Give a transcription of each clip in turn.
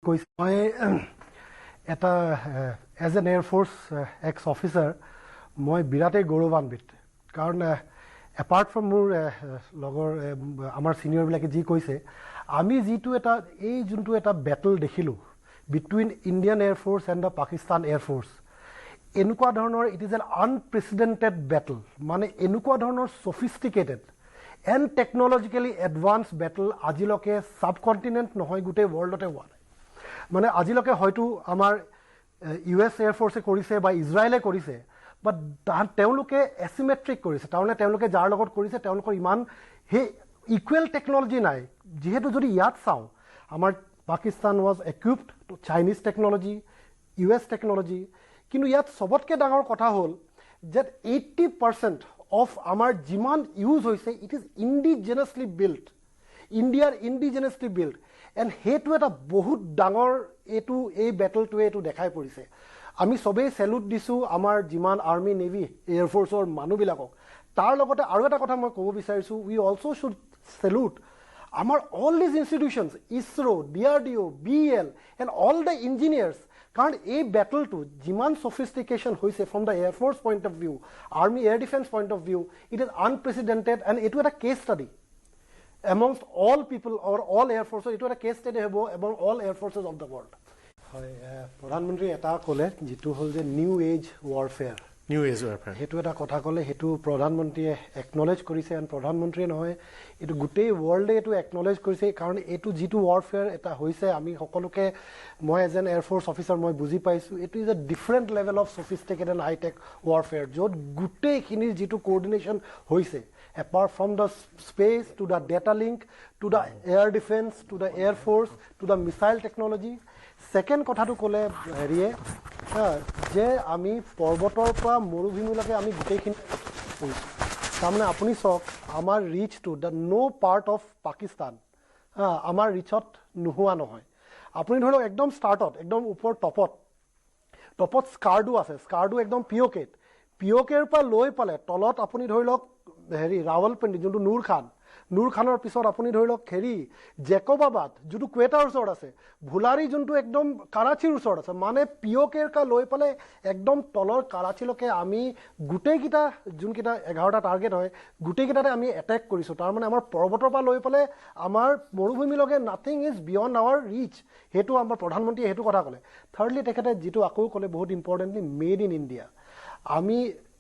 কৈছে মই এটা as an air force ex officer মই বিৰাটেই গৌৰৱান্বিত কাৰণ এপাৰ্ট ফ্ৰম মোৰ লগৰ আমাৰ ছিনিয়ৰবিলাকে যি কৈছে আমি যিটো এটা এই যোনটো এটা বেটল দেখিলোঁ between Indian air force and the Pakistan air force এনেকুৱা ধৰণৰ ইট ইজ এন আনপ্ৰেচিডেণ্টেড বেটল মানে এনেকুৱা ধৰণৰ ছফিষ্টিকেটেড এণ্ড টেকনলজিকেলি এডভান্স বেটল আজিলৈকে ছাবকণ্টিনেণ্ট নহয় গোটেই ৱৰ্ল্ডতে হোৱা নাই মানে আজিলৈকে হয়তো আমাৰ US এয়াৰ ফ'ৰ্চে কৰিছে বা ইজৰাইলে কৰিছে বাট তেওঁলোকে এচিমেট্ৰিক কৰিছে তাৰমানে তেওঁলোকে যাৰ লগত কৰিছে তেওঁলোকৰ ইমান সেই ইকুৱেল টেকনলজি নাই যিহেতু যদি ইয়াত চাওঁ আমাৰ Pakistan was equipped to Chinese technology US technology কিন্তু ইয়াত সবতকৈ ডাঙৰ কথা হ'ল যে 80% অফ আমাৰ যিমান ইউজ হৈছে ইট ইজ ইণ্ডিজেনাছলি বিল্ড ইণ্ডিয়াৰ ইণ্ডিজেনাছলি বিল্ড এণ্ড সেইটো এটা বহুত ডাঙৰ এই বেটলটোৱে এইটো দেখাই পৰিছে আমি সবেই চেলুট দিছোঁ আমাৰ যিমান আৰ্মি নেভি এয়াৰ ফ'ৰ্চৰ মানুহবিলাকক তাৰ লগতে আৰু এটা কথা মই ক'ব বিচাৰিছোঁ উই অলছ' শুড চেলুট আমাৰ all these institutions ISRO DRDO BEL and all the engineers কাৰণ এই বেটলটো যিমান ছফিষ্টিকেশ্যন হৈছে from the air force point of view army air defence point of view it is unprecedented and এইটো এটা case study amongst all people or all air ফ'ৰ্চৰ এইটো এটা কেছ ষ্টাডি হ'ব among all air forces of the world হয় প্ৰধানমন্ত্ৰী এটা ক'লে যিটো হ'ল যে নিউ এজ ৱাৰফেয়াৰ সেইটো এটা কথা ক'লে সেইটো প্ৰধানমন্ত্ৰীয়ে একনলেজ কৰিছে এণ্ড প্ৰধানমন্ত্ৰীয়ে নহয় এইটো গোটেই ৱৰ্ল্ডে এইটো একনলেজ কৰিছে কাৰণ এইটো যিটো ৱাৰফেয়াৰ এটা হৈছে আমি সকলোকে মই as an air force officer মই বুজি পাইছোঁ এইটো is a different level of sophisticated and high tech warfare য'ত গোটেইখিনিৰ যিটো কোঅৰ্ডিনেশ্যন হৈছে apart from the space to the data link to the air defense to the air force to the missile technology second কথাটো ক'লে হেৰিয়ে যে আমি পৰ্বতৰ পৰা মৰুভূমিলৈকে আমি গোটেইখিনি কৰিছোঁ তাৰমানে আপুনি চাওক আমাৰ ৰিচটো the no' part of Pakistan আমাৰ ৰিচত নোহোৱা নহয় আপুনি ধৰি লওক একদম ষ্টাৰ্টত একদম ওপৰ টপত স্কাৰ্ডু আছে স্কাৰ্ডু একদম পিঅ'কেৰ পৰা লৈ পালে তলত আপুনি ধৰি লওক হেৰি ৰাৱলপিণ্ডি যোনটো নুৰ খানৰ পিছত আপুনি ধৰি লওক হেৰি জেকবাবাদ যোনটো কুৱেটাৰ ওচৰত আছে ভুলাৰী যোনটো একদম কাৰাচীৰ ওচৰত আছে মানে পিঅ'কেৰ পৰা লৈ পেলাই একদম তলৰ কাৰাচীলৈকে আমি গোটেইকেইটা যোনকেইটা 11টা টাৰ্গেট হয় গোটেইকেইটাতে আমি এটেক কৰিছোঁ তাৰমানে আমাৰ পৰ্বতৰ পৰা লৈ পেলাই আমাৰ মৰুভূমিলৈকে nothing is beyond our reach সেইটো আমাৰ প্ৰধানমন্ত্ৰীয়ে সেইটো কথা ক'লে থাৰ্ডলি তেখেতে যিটো আকৌ ক'লে বহুত ইম্পৰ্টেণ্টলি মেড ইন ইণ্ডিয়া আমি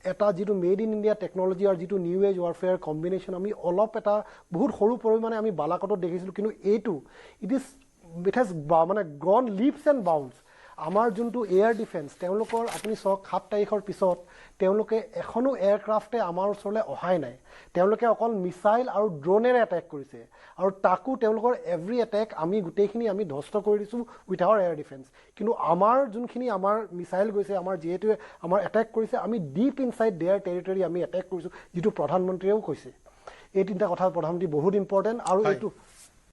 এটা যিটো মেড ইন ইণ্ডিয়া টেকনলজি আৰু যিটো নিউ এজ ৱাৰফেয়াৰ কম্বিনেশ্যন আমি অলপ এটা বহুত সৰু পৰিমাণে আমি বালাকটত দেখিছিলোঁ কিন্তু এইটো ইট হেজ মানে গ্ৰন লিপছ এণ্ড বাউণ্ডছ আমাৰ যোনটো এয়াৰ ডিফেন্স তেওঁলোকৰ আপুনি চাওক 7 তাৰিখৰ পিছত তেওঁলোকে এখনো এয়াৰক্ৰাফ্টে আমাৰ ওচৰলৈ অহাই নাই তেওঁলোকে অকল মিছাইল আৰু ড্ৰোনেৰে এটেক কৰিছে আৰু তাকো তেওঁলোকৰ এভৰি এটেক আমি গোটেইখিনি আমি ধ্বস্ত কৰি দিছোঁ উইথ আৱাৰ এয়াৰ ডিফেন্স কিন্তু আমাৰ যোনখিনি আমাৰ মিছাইল গৈছে আমাৰ যিহেতু আমাৰ এটেক কৰিছে আমি ডিপ ইনচাইড দেয়াৰ টেৰিটৰী আমি এটেক কৰিছোঁ যিটো প্ৰধানমন্ত্ৰীয়েও কৈছে এই তিনিটা কথা প্ৰধানমন্ত্ৰী বহুত ইম্পৰ্টেণ্ট আৰু এইটো